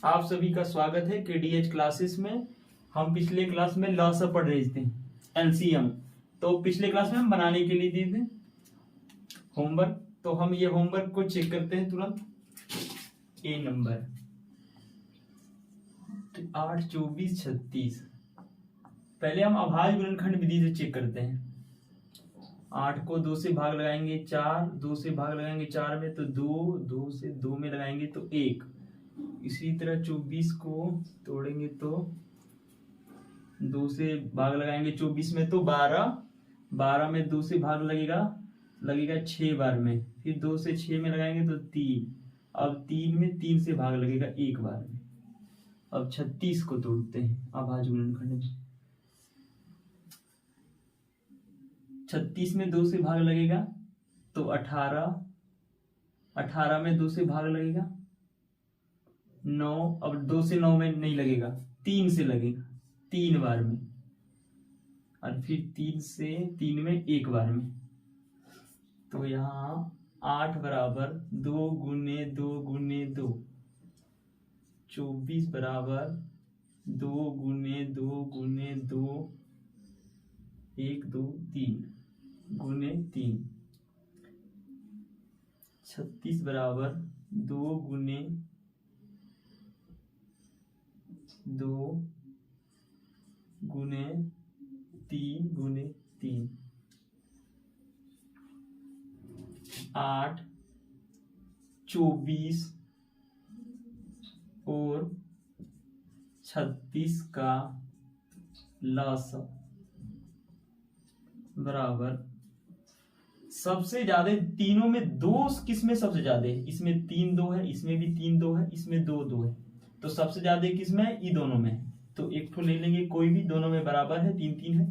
आप सभी का स्वागत है केडीएच क्लासेस में। हम पिछले क्लास में लॉस पढ़ रहे थे, एलसीएम। तो पिछले क्लास में हम बनाने के लिए दिए थे होमवर्क, तो हम ये होमवर्क को चेक करते हैं तुरंत। ए नंबर 8, 24, 36। पहले हम अभाज्य गुणनखंड विधि से चेक करते हैं। 8 को 2 से भाग लगाएंगे 4, 2 से भाग लगाएंगे 4 में तो 2, 2 से 2 में लगाएंगे तो 1। इसी तरह 24 को तोड़ेंगे तो 2 से भाग लगाएंगे 24 में तो 12, 12 में 2 से भाग लगेगा 6 बार में, फिर 2 से 6 में लगाएंगे तो 3, अब 3 में 3 से भाग लगेगा 1 बार में। अब 36 को तोड़ते हैं अभाज्य गुणनखंड में। 36 में 2 से भाग लगेगा तो 18, 18 में 2 से भाग लगेगा 9, अब 2 से 9 में नहीं लगेगा, 3 से लगेगा 3 बार में, और फिर 3 से 3 में 1 बार में। तो यहाँ 8 बराबर 2 गुने 2 गुने 2, 24 बराबर 2 गुने 2 गुने 2, 1 2 3 गुने 3, 36 बराबर 2 गुने 2 गुने 3 गुने 3, 8, 24 और 36 का लसाअ बराबर सबसे ज्यादा तीनों में 2 किसमें सबसे ज्यादा है? इसमें 3 2 है, इसमें भी 3 2 है, इसमें 2 2 है, तो सबसे ज्यादा किसमें है? ये दोनों में। तो एक ठो ले लेंगे, कोई भी, दोनों में बराबर है, 3 3 है,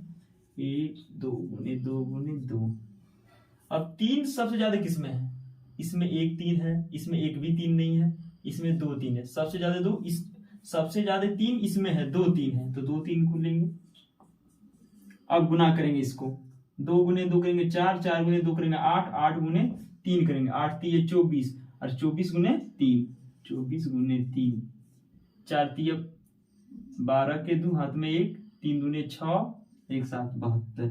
1 2 गुने 2 गुने 2। अब 3 सबसे ज्यादा किसमें है? इसमें 1 3 है, इसमें एक भी 3 नहीं है, इसमें 2 3 है, सबसे ज्यादा 2 इस, सबसे ज्यादा 3 इसमें है, 2 3 है, तो 2 3 को लेंगे। अब गुना करेंगे इसको, 2 गुने 2 करेंगे 4, 4 गुने 2 करेंगे 8, 8 गुने 3 करेंगे 8 3 24, और 24 गुने 3, 24 गुने 3, 4 3 12 के 2 हाथ में 1, 3 दूने 6, 1 7 72।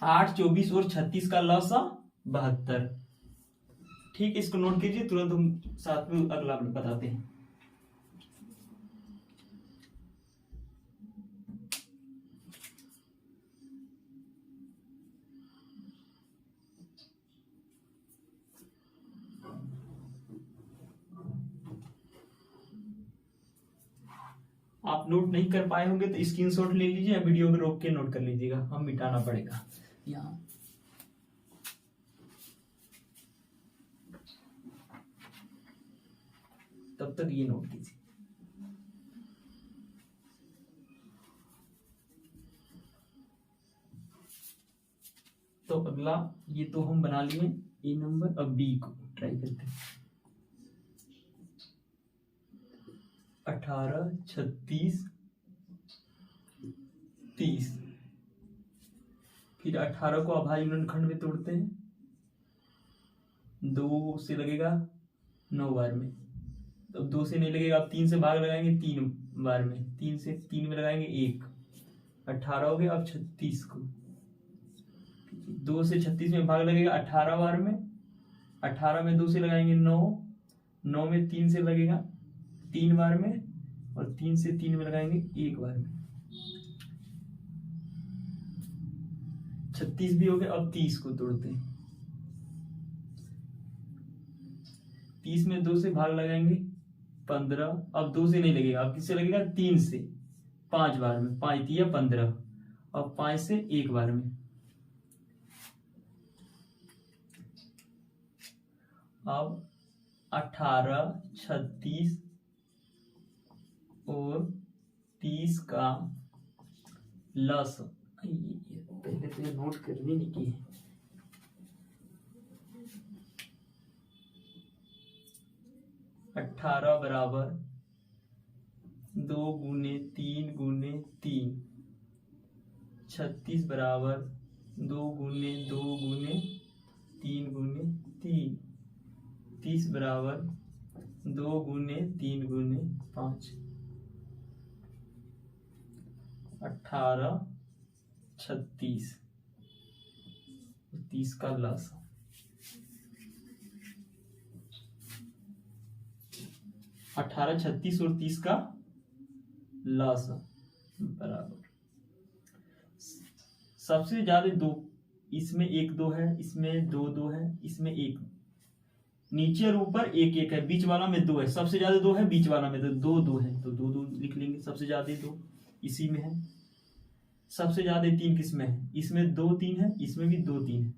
8 24 और 36 का लसाअ 72। ठीक, इसको नोट कीजिए, तुरंत हम साथ में अगला बताते हैं। आप नोट नहीं कर पाए होंगे तो स्क्रीनशॉट ले लीजिए या वीडियो में रोक के नोट कर लीजिएगा, हम मिटाना पड़ेगा यहाँ। तब तक ये नोट कीजिए। तो अगला ये तो हम बना लिए ए नंबर, अब बी को ट्राई करते हैं। 18 36 30, फिर 18 को अभाज्य गुणनखंड में तोड़ते हैं, 2 से लगेगा 9 बार में, तो 2 से नहीं लगेगा, अब 3 से भाग लगाएंगे 3 बार में, 3 से 3 में लगाएंगे 1, 18 हो गया। अब 36 को 2 से 36 में भाग लगेगा 18 बार में, 18 में 2 से लगाएंगे 9, 9 में 3 से लगेगा 3 बार में, और 3 से 3 में लगाएंगे 1 बार में। 36 भी हो गया। अब 30 को तोड़ते हैं, 30 में 2 से भाग लगाएंगे 15, अब 2 से नहीं लगेगा, अब किससे लगेगा? 3 से 5 बार में, 5 3 15, अब 5 से 1 बार में। अब 18 36 और 30 का लसाअ, पहले तो ये नोट करनी नहीं की है। 18 बराबर 2 गुने 3 गुने 3, 36 बराबर 2 गुने 2 गुने 3 गुने 3, 36 बराबर 2 गुने 3 गुने 5, 18, 36, 30 का लस, 18, 36 और 30 का लस बराबर सबसे ज्यादा दो, इसमें 1 2 है, इसमें 2 2 है, इसमें 1, नीचे और ऊपर 1 1 है, बीच वाला में 2 है, सबसे ज्यादा 2 है, बीच वाला में तो 2 2 है, तो 2 2 लिख लेंगे। सबसे ज्यादा 2 इसी में है। सबसे ज्यादा 3 किसमें है? इसमें 2 3 है, इसमें भी 2 3 है,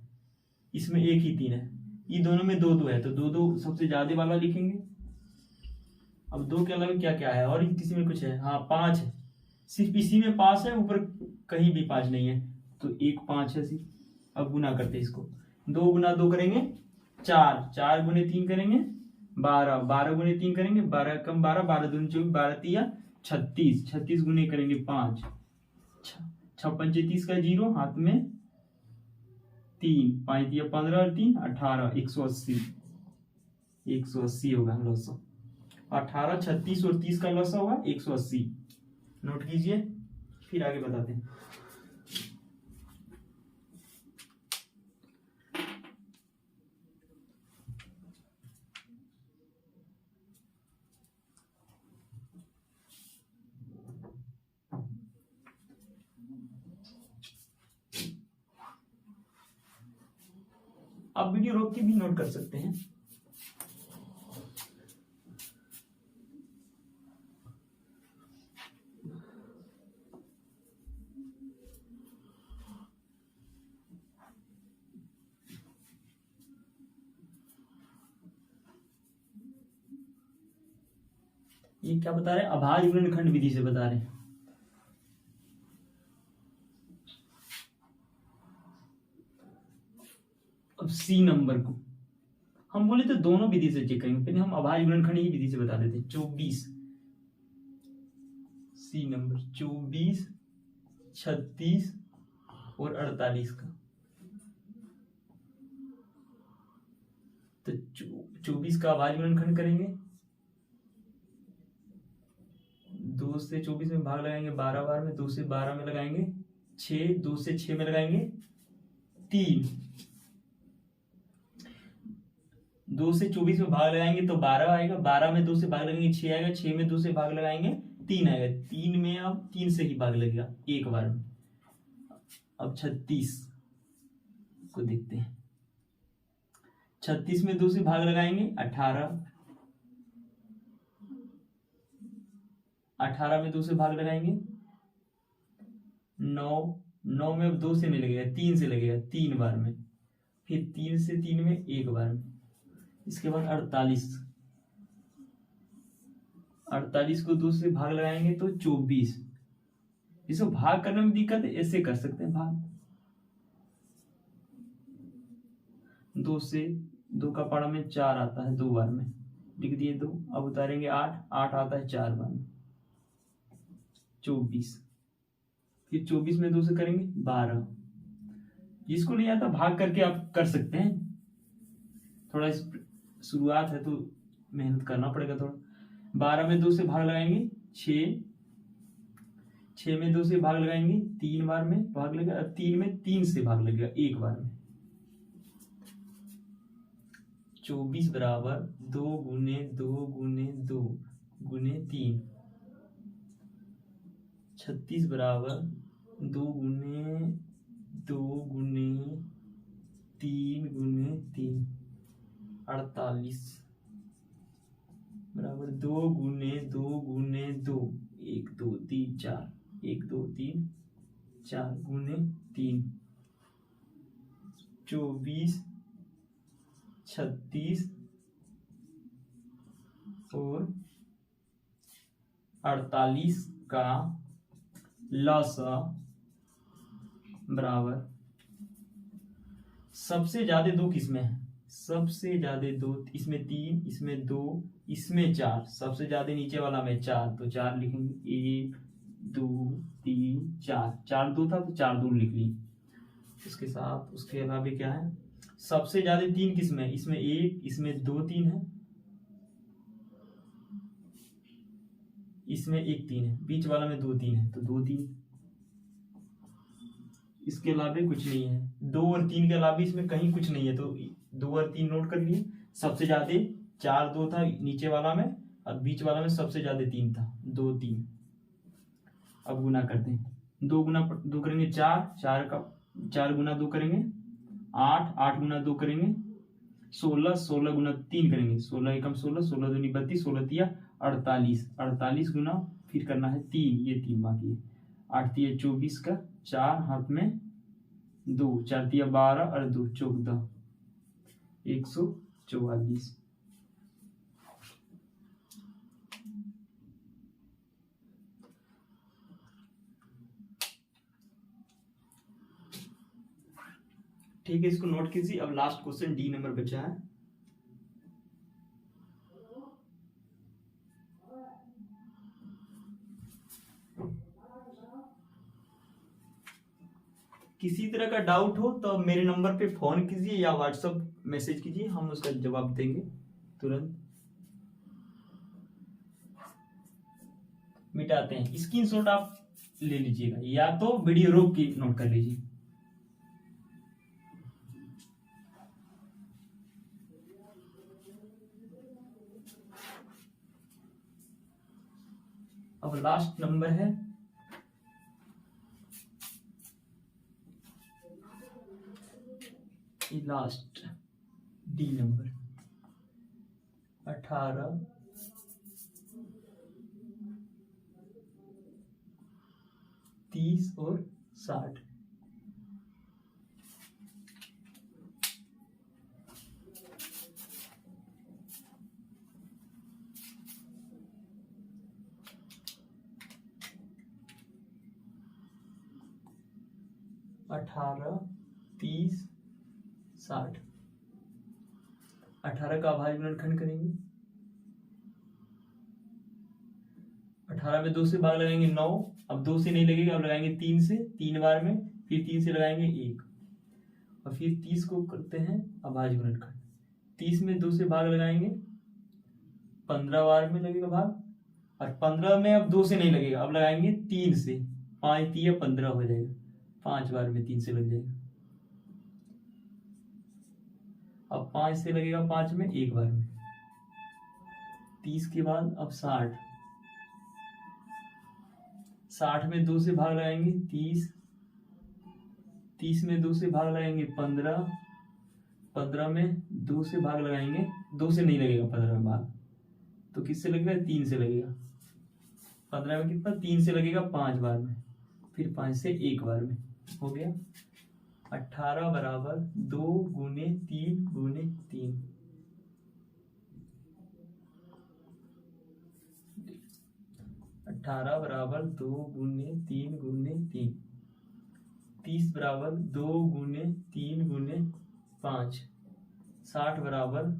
इसमें 1 ही 3 है, ये दोनों में 2 2 है, तो 2 2 सबसे ज्यादा वाला लिखेंगे। अब 2 के अलावा क्या क्या है? और किसी में कुछ है? हाँ 5 है, सिर्फ इसी में 5 है, ऊपर कहीं भी 5 नहीं है, तो 1 5 है सिर्फ। अब गुना करते हैं इसको, 2 गुना 2 करेंगे 4, 4 गुने 3 करेंगे 12, 12 गुने 3 करेंगे 12 कम 12, 12 दूनी 24, 12 तिया 36, 36 गुने करेंगे 5, 6 पंचे 30 का 0, हाथ में 3, 5 दिया 15 और 3 18, 180, 180 होगा लॉस। 18, 36 और 30 का लॉस होगा 180। नोट कीजिए, फिर आगे बताते हैं। आप वीडियो रोक के भी नोट कर सकते हैं। ये क्या बता रहे हैं? अभाज्य गुणनखंड विधि से बता रहे हैं। अब सी नंबर को हम बोले तो दोनों विधि से चेक करेंगे, पहले हम अभाज्य गुणनखंड ही विधि से बता देते। 24, सी नंबर 24, 36 और 48 का, तो 24 का अभाज्य गुणनखंड करेंगे, 2 से 24 में भाग लगाएंगे 12 बार में, 2 से 12 में लगाएंगे 6, 2 से 6 में लगाएंगे 3, 2 से 24 में भाग लगाएंगे तो 12 आएगा, 12 में 2 से भाग लगाएंगे 6 आएगा, 6 में 2 से भाग लगाएंगे 3 आएगा, 3 में अब 3 से ही भाग लगेगा एक बार में। अब 36 को देखते हैं, 36 में 2 से भाग लगाएंगे 18, 18 में 2 से भाग लगाएंगे 9, 9 में अब 2 से नहीं लगेगा, 3 से लगेगा 3 बार में, फिर 3 से 3 में एक बार में। इसके बाद 48, 48 को 2 से भाग लगाएंगे तो 24। इसको भाग करने में दिक्कत है, ऐसे कर सकते हैं भाग, 2 से 2 का पारा में 4 आता है 2 बार में, लिख दिए 2। अब उतारेंगे 8, 8 आता है 4 बार में, 24, फिर 24 में 2 से करेंगे 12। जिसको नहीं आता भाग करके आप कर सकते हैं, थोड़ा शुरुआत है तो मेहनत करना पड़ेगा थोड़ा। 12 में 2 से भाग लगाएंगे 6, 6 में 2 से भाग लगाएंगे 3 बार में भाग लगेगा, 3 में 3 से भाग लगेगा एक बार में। 24 बराबर 2 गुने 2 गुने 2 गुने 3, 36 बराबर 2 गुने 2 गुने 3 गुने 3, 48 बराबर 2 गुने 2 गुने 2, 1 2 3 4, 1 2 3 4 गुने 3, 24, 36 और 48 का लसा बराबर सबसे ज्यादा 2 किसमें है? सबसे ज्यादा 2, इसमें 3, इसमें 2, इसमें 4, सबसे ज्यादा नीचे वाला में 4, तो 4 लिखेंगे, 1 2 3 4, 4 2 था तो 4 2 लिख ली। उसके साथ उसके अलावा क्या है? सबसे ज्यादा तीन किसमें है, इसमें एक, इसमें दो तीन है, इसमें एक तीन है, बीच वाला में दो तीन है, तो दो तीन, इसके अलावा कुछ नहीं है। दो और तीन के अलावा इसमें कहीं कुछ नहीं है, तो दो और तीन नोट कर लिए। सबसे ज्यादा चार दो था नीचे वाला में, और बीच वाला में सबसे ज्यादा तीन था, दो तीन। अब गुना करते हैं, दो गुना दो करेंगे चार, चार गुना दो करेंगे आठ, आठ गुना दो करेंगे 16, 16 गुना तीन करेंगे 16 एकम 16, 16 दूनी 32, 16 तिया 48, 48 गुना फिर करना है तीन, ये तीन बाकी है, 8 तिया 24 का, चार हाथ में दो, 4 तिया 12 और 2 14, 144। ठीक है, इसको नोट कीजिए। अब लास्ट क्वेश्चन डी नंबर बचा है। किसी तरह का डाउट हो तो मेरे नंबर पे फोन कीजिए या व्हाट्सएप मैसेज कीजिए, हम उसका जवाब देंगे तुरंत। मिटाते हैं, स्क्रीनशॉट आप ले लीजिएगा या तो वीडियो रोक के नोट कर लीजिए। अब लास्ट नंबर है लास्ट डी नंबर 18, 30 और 60। अठारह, 30, 60। 18 का अभाज्य गुणनखंड करेंगे, 18 में 2 से भाग लगाएंगे 9, अब 2 से नहीं लगेगा, अब लगाएंगे 3 से, 3 बार में, फिर 3 से लगाएंगे 1, और फिर 30 को करते हैं अभाज्य गुणनखंड। 30 में 2 से भाग लगाएंगे, 15 बार में लगेगा भाग, और 15 में अब 2 से नहीं लगेगा, अब लगाएंगे 3 से, 5 तिया 15 हो जाएगा, 5 बार में 3 से लग जाएगा। अब 5 से लगेगा 5 में एक बार में, 30 के बाद अब 60, 60 में 2 से भाग लगाएंगे 30, 30 में 2 से भाग लगाएंगे 15, 15 में 2 से भाग लगाएंगे, 2 से नहीं लगेगा 15 में भाग, तो किससे लगेगा 3 से लगेगा। 15 में कितना 3 से लगेगा 5 बार में, फिर 5 से एक बार में, हो गया 18 बराबर 2 गुने 3 गुने 3। 18 बराबर 2 गुने 3 गुने 3। 30 बराबर 2 गुने 3 गुने 5। 60 बराबर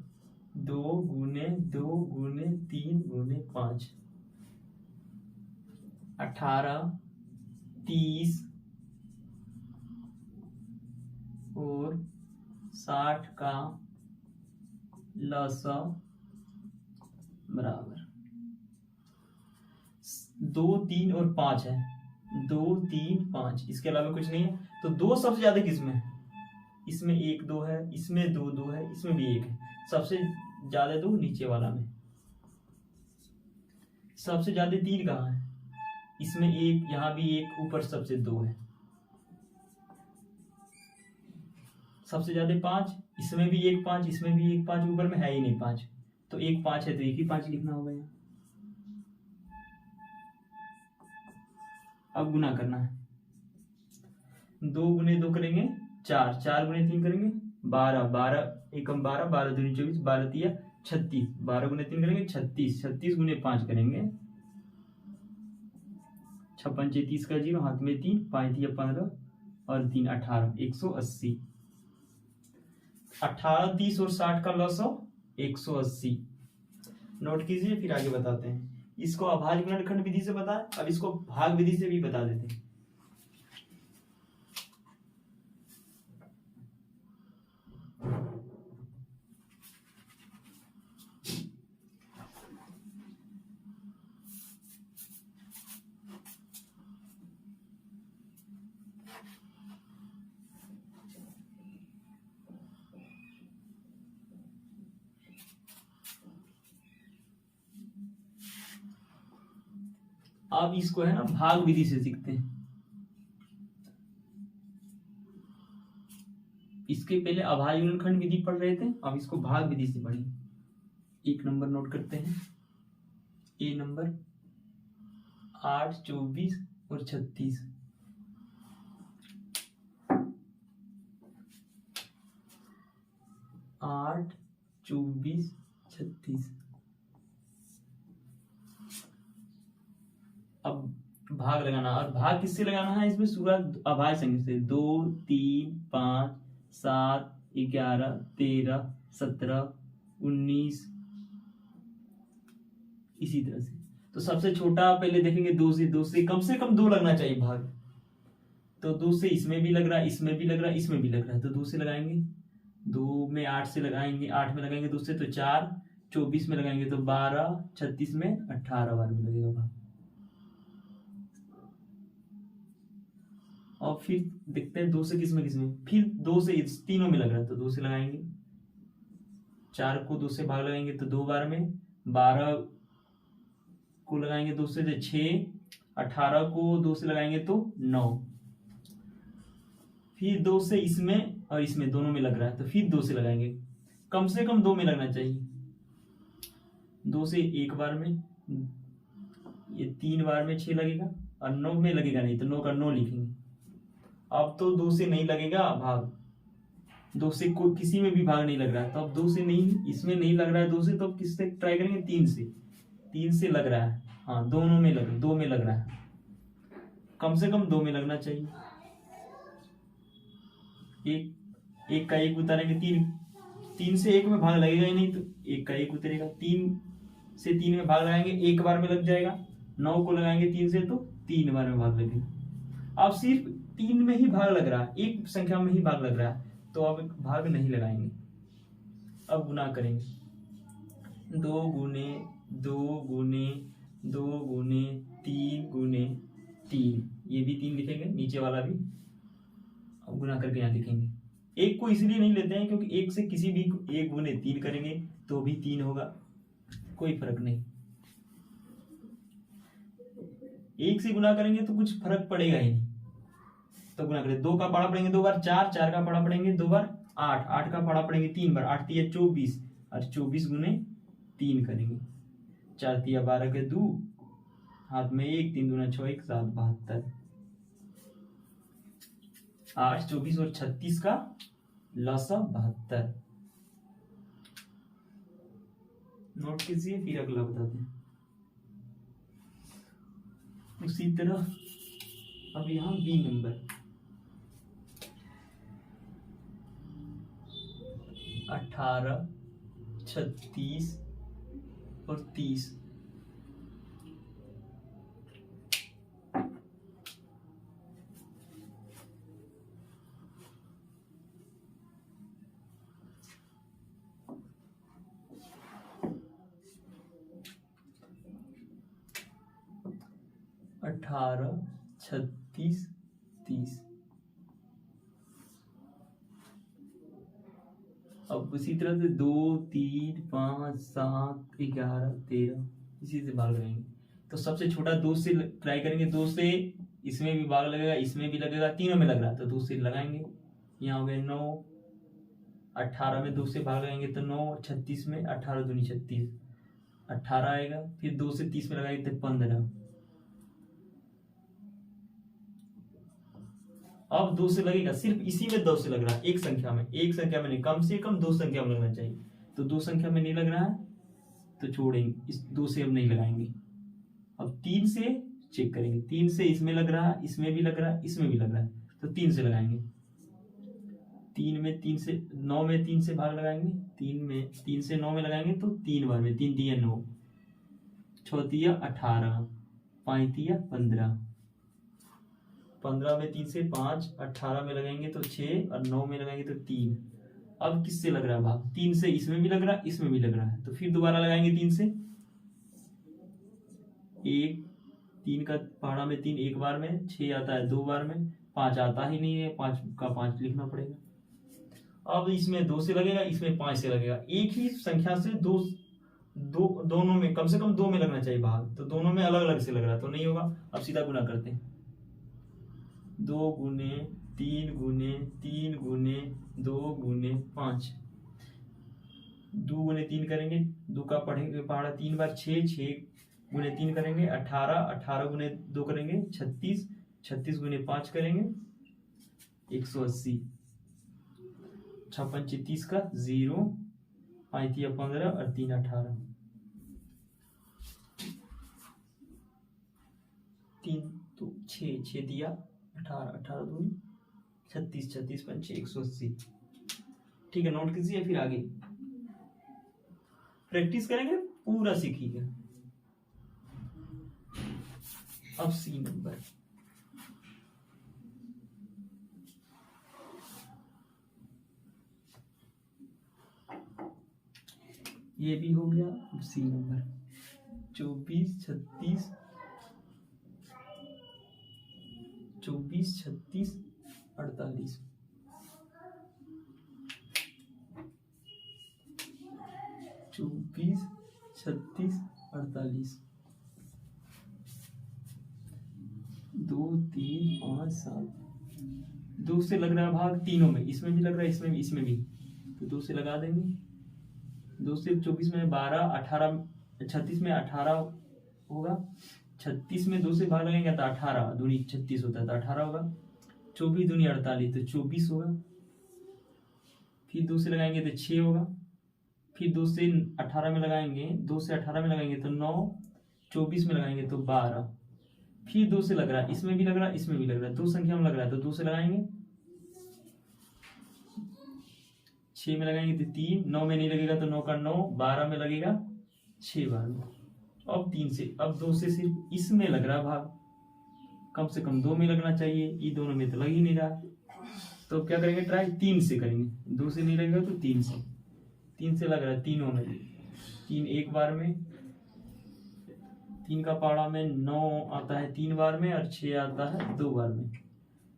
2 गुने 2 गुने 3 गुने 5। 18, 30 और 60 का लसा बराबर 2, 3 और 5 है, 2, 3, 5, इसके अलावा कुछ नहीं है। तो 2 सबसे ज्यादा किसमें है, इसमें 1 2 है, इसमें 2 2 है, इसमें भी 1 है, सबसे ज्यादा 2 नीचे वाला में। सबसे ज्यादा 3 कहाँ है, इसमें 1, यहां भी 1, ऊपर सबसे 2 है। सबसे ज्यादा 5, इसमें भी 1 5, इसमें भी 1 5, ऊपर में है ही नहीं 5, तो 1 5 है तो 1 ही 5 लिखना होगा यहाँ। अब गुना करना है, 2 गुने 2 करेंगे 4, 4 गुने 3 करेंगे 12, 12 एकम 12, 12 दूनी 24, 12 तिया 36, 12 गुने 3 करेंगे 36, 36 गुने 5 करेंगे 56, 33 का 0, हाथ में 3, 5 तिया 15 और 3 18, 180। 18, 30 और 60 का लसाअ 180। नोट कीजिए, फिर आगे बताते हैं। इसको अभाज्य गुणनखंड विधि से बताया, अब इसको भाग विधि से भी बता देते हैं। अब इसको है ना भाग विधि से सीखते हैं। इसके पहले अभाज्य गुणनखंड विधि पढ़ रहे थे, अब इसको भाग विधि से पढ़ेंगे। एक नंबर नोट करते हैं, ए नंबर 8, 24 और 36। 8, 24, 36। अब भाग लगाना, और भाग किससे लगाना है इसमें? शुरुआत अभाज्य संख्या से। 2, 3, 5, 7, 11, 13, 17, 19, इसी तरह से। तो सबसे छोटा पहले देखेंगे 2 से कम कम 2 लगना चाहिए भाग। तो 2 से इसमें भी लग रहा है, इसमें भी लग रहा है, इसमें भी लग रहा है, तो 2 से लगाएंगे। 2 में 8 से लगाएंगे, 8 में लगाएंगे 2 से तो 4, 24 में लगाएंगे तो 12, 36 में 18 बार में लगेगा भाग। और फिर देखते हैं 2 से किसमें, फिर 2 से तीनों में लग रहा है तो 2 से लगाएंगे। 4 को 2 से भाग लगाएंगे तो 2 बार में, 12 को लगाएंगे 2 से तो 6, 18 को 2 से लगाएंगे तो 9। फिर 2 से इसमें और इसमें दोनों में लग रहा है तो फिर 2 से लगाएंगे। कम से कम 2 में लगना चाहिए। 2 से एक बार में, ये 3 बार में 6 लगेगा, और 9 में लगेगा नहीं तो 9 का 9 लिखेंगे। अब तो 2 से नहीं लगेगा भाग, 2 से कोई किसी में भी भाग नहीं लग रहा है, तो अब 2 से नहीं, इसमें नहीं लग रहा है 2 से, तो अब किससे ट्राई करेंगे? 3 से। 3 से लग रहा है, हाँ दोनों में लग, 2 में लग रहा है, कम से कम 2 में लगना चाहिए। एक का 1 उतारेंगे, 3 से 1 में भाग लगेगा ही नहीं, तो 1 का 1 उतरेगा। 3 से 3 में भाग लगाएंगे, 1 बार में लग जाएगा। 9 को लगाएंगे 3 से तो 3 बार में भाग लगेगा। अब सिर्फ 3 में ही भाग लग रहा है, एक संख्या में ही भाग लग रहा है, तो अब भाग नहीं लगाएंगे। अब गुना करेंगे, 2 गुने 2 गुने 2 गुने 3 गुने 3, ये भी 3 लिखेंगे, नीचे वाला भी। अब गुना करके यहाँ लिखेंगे। 1 को इसलिए नहीं लेते हैं क्योंकि 1 से किसी भी 1 गुने 3 करेंगे तो भी 3 होगा, कोई फर्क नहीं। 1 से गुना करेंगे तो कुछ फर्क पड़ेगा ही नहीं, तो गुना करें। 2 का पाड़ा पड़ेंगे 2 बार, 4 का पाड़ा पड़ेंगे 2 बार, 8 का पाड़ा पड़ेंगे 3 बार, 8 तिया 24, और 24 गुने 3 करेंगे। 4 तिया 12 के 2, हाथ में 1, 3 दूना 6, 1 7, 72। 8, 24 और 36 का लसा 72। नोट कीजिए, फिर अगला बताते हैं। उसी तरह अब यहाँ बी नंबर 18, 36 और 30। अठारह, 36, 30। अब इसी तरह से 2, 3, 5, 7, 11, 13 इसी से भाग लगाएंगे। तो सबसे छोटा 2 से ट्राई करेंगे। 2 से इसमें भी भाग लगेगा, इसमें भी लगेगा, तीनों में लग रहा है तो 2 से लगाएंगे। यहाँ हो गए 9, 18 में 2 से भाग लगाएंगे तो 9, 36 में 18 दूनी 36, 18 आएगा। फिर 2 से 30 में लगाएंगे तो 15। अब 2 से लगेगा, सिर्फ इसी में 2 से लग रहा है, एक संख्या में नहीं, कम से कम 2 संख्या में लगना चाहिए। तो 2 संख्या में नहीं लग रहा है तो छोड़ेंगे, इस 2 से अब नहीं लगाएंगे। अब 3 से चेक करेंगे, 3 से इसमें लग रहा है, इसमें भी लग रहा है, इसमें भी लग रहा है, तो 3 से लगाएंगे। 3 में 3 से 9 में 3 से भाग लगाएंगे, 3 से 9 में लगाएंगे तो 3 बार में, 3 तिया 9, 6 तिया 18, 5 तिया 15, 15 में 3 से 5, 18 में लगाएंगे तो 6, और 9 में लगाएंगे तो 3। अब किससे लग रहा है भाग? 3 से इसमें भी लग रहा है, इसमें भी लग रहा है, तो फिर दोबारा लगाएंगे 3 से। 1, 3 का पहाड़ा में 3 एक बार में, 6 आता है 2 बार में, 5 आता ही नहीं है, 5 का 5 लिखना पड़ेगा। अब इसमें 2 से लगेगा, इसमें 5 से लगेगा। एक ही संख्या से 2 दोनों में कम से कम 2 में लगना चाहिए भाग, तो दोनों में अलग अलग से लग रहा है तो नहीं होगा। अब सीधा गुना करते हैं, 2 गुने 3 गुने 3 गुने 2 गुने 5, 2 गुने 3 करेंगे, 2 का पढ़ेंगे पहाड़ा 3 बार 6, 6 गुने 3 करेंगे 18, 18 गुने 2 करेंगे 36, 36 गुने 5 करेंगे 180, 56 30 का 0, 5 दिया 15 और 3 18, 3 तो 6, 6 दिया 18, 18 दूनी 36, 36 पंचे 180। ठीक है, नोट कीजिए, फिर आगे प्रैक्टिस करेंगे, पूरा सीखिएगा। अब सी नंबर, ये भी हो गया। अब सी नंबर 24 36 24 36 48, 24 36 48, 2 3 5 7, 2 से लग रहा है भाग तीनों में, इसमें भी लग रहा है, इसमें भी, इसमें भी, तो 2 से लगा देंगे। 2 से 24 में 12, 18, 36 में 18 होगा, 36 में 2 से भाग लगेंगे तो 18 दूनी 36 होता है तो 18 होगा, 24 दूनी 48 तो 24 होगा, फिर 2 से लगाएंगे तो 6 होगा, फिर 2 से 18 में लगाएंगे, 2 से 18 में लगाएंगे तो 9, 24 में लगाएंगे तो 12, फिर 2 से लग रहा है, इसमें भी लग रहा है, इसमें भी लग रहा है, 2 संख्या में लग रहा है तो 2 से लगाएंगे, 6 में लगाएंगे तो 3, 9 में नहीं लगेगा तो 9 का 9, 12 में लगेगा 6 बार में। अब 3 से, अब 2 से सिर्फ इसमें लग रहा भाग, कम से कम 2 में लगना चाहिए, ये दोनों में तो लग ही नहीं रहा, तो क्या करेंगे ट्राई 3 से करेंगे, 2 से नहीं लगेगा तो 3 से, 3 से लग रहा है तीनों में, 3 एक बार में, 3 का पाड़ा में 9 आता है 3 बार में और 6 आता है 2 बार में।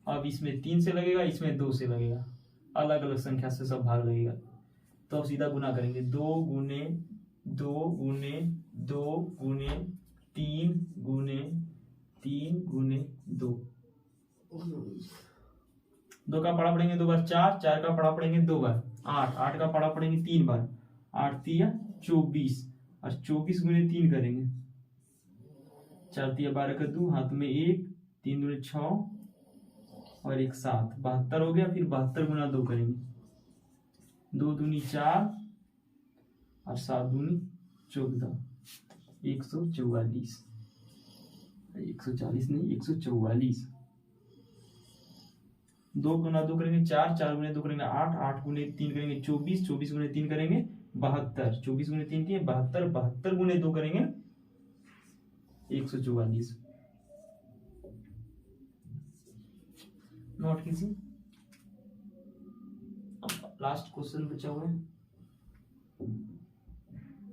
अब इसमें 3 से लगेगा, इसमें 2 से लगेगा, अलग अलग संख्या से सब भाग लगेगा, तो अब सीधा गुना करेंगे, 2 गुने 2 गुने 2 गुने 3 गुने 3 गुने 2, 2 का पड़ा पड़ेंगे 2 बार 4, 4 का पड़ा पड़ेंगे 2 बार 8, 8 का पड़ा पड़ेंगे 3 बार, 8 तिया 24 और 24 गुने 3 करेंगे, 4 तिया 12 का 2, हाथ में 1, 3 दूने 6 और 1 7, 72 हो गया। फिर 72 गुना 2 करेंगे, 2 दूनी 4 और 7 दूनी 14, 144, 140 नहीं 144, 2 गुना 2 करेंगे 4, 4 गुने 2 करेंगे 8, 8 गुने 3 करेंगे 24, 24 गुने 3 करेंगे 72, 24 गुने 3 किए 72, 72 गुने 2 करेंगे 144। नोट कीजिए, लास्ट क्वेश्चन बचा हुआ है,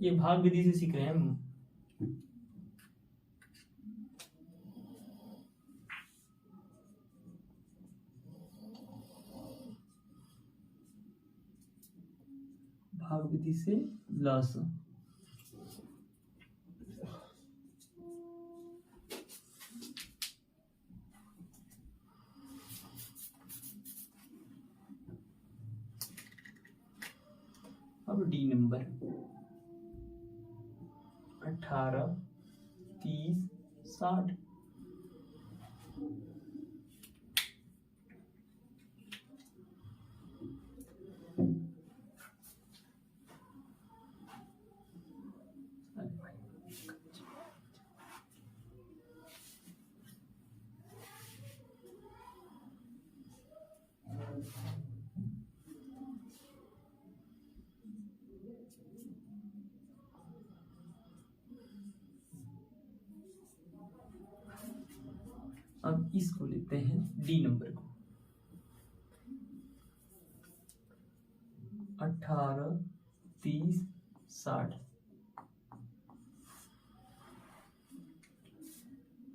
ये भाग विधि से सीख रहे हैं हम। भाग विधि से लस, अब डी नंबर 18 30 60, अब इसको लेते हैं डी नंबर को, 18 30 60,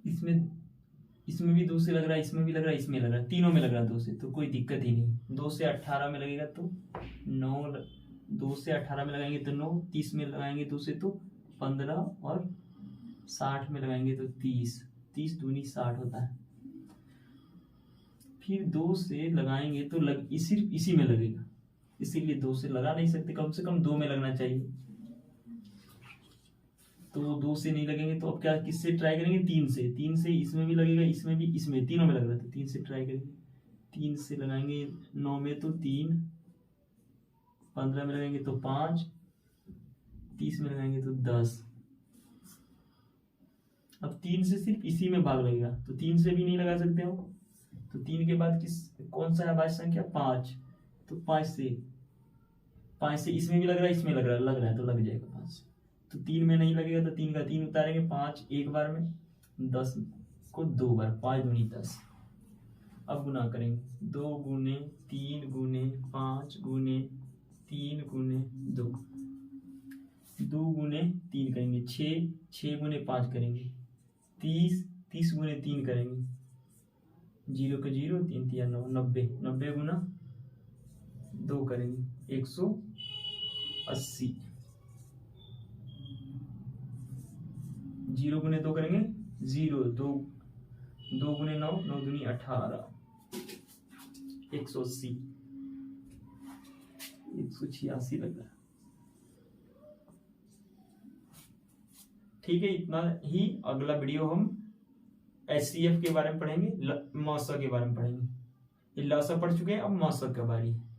इसमें भी 2 से लग रहा है, इसमें भी लग रहा है, इसमें लग रहा है, तीनों में लग रहा है 2 से, तो कोई दिक्कत ही नहीं, 2 से 18 में लगेगा तो 9 2 से 18 में लगाएंगे तो 9, 30 में लगाएंगे 2 से तो 15 और 60 में लगाएंगे तो 30, 30 दूनी 60 होता है। फिर 2 से लगाएंगे तो सिर्फ इसी में लगेगा, इसीलिए 2 से लगा नहीं सकते, कम से कम 2 में लगना चाहिए। तो 2 से नहीं लगेंगे तो अब क्या किससे ट्राई करेंगे? 3 से। 3 से इसमें भी लगेगा, इसमें भी, इसमें, तीनों में लग रहा था। 3 से ट्राई करेंगे, 3 से लगाएंगे 9 में तो 3, 15 में लगाएंगे तो 5, 30 में लगाएंगे तो 10। अब 3 से सिर्फ इसी में भाग लगेगा, तो 3 से भी नहीं लगा सकते हो। तो 3 के बाद कौन सा है भाज्य संख्या? 5। तो 5 से इसमें भी लग रहा है, इसमें लग रहा है तो लग जाएगा 5। तो 3 में नहीं लगेगा तो 3 का 3 उतारेंगे, 5 एक बार में, 10 को 2 बार, 5 दूनी 10। अब गुना करेंगे, 2 गुने 3 गुने 5 गुने 3 गुने 2, 2 गुने 3 करेंगे 6, 6 गुने 5 करेंगे 30, 30 गुने 3 करेंगे, 0 का 0, 3 3 9, 90, 90 गुना 2 करेंगे 180, 0 गुने 2 करेंगे 0, 2 गुने 9, 9 दूनी 18, 180, 186 लग रहा है। ठीक है, इतना ही। अगला वीडियो हम HCF के बारे में पढ़ेंगे, मौसा के बारे में पढ़ेंगे। ये लसा पढ़ चुके हैं, अब मौसा का बारी है।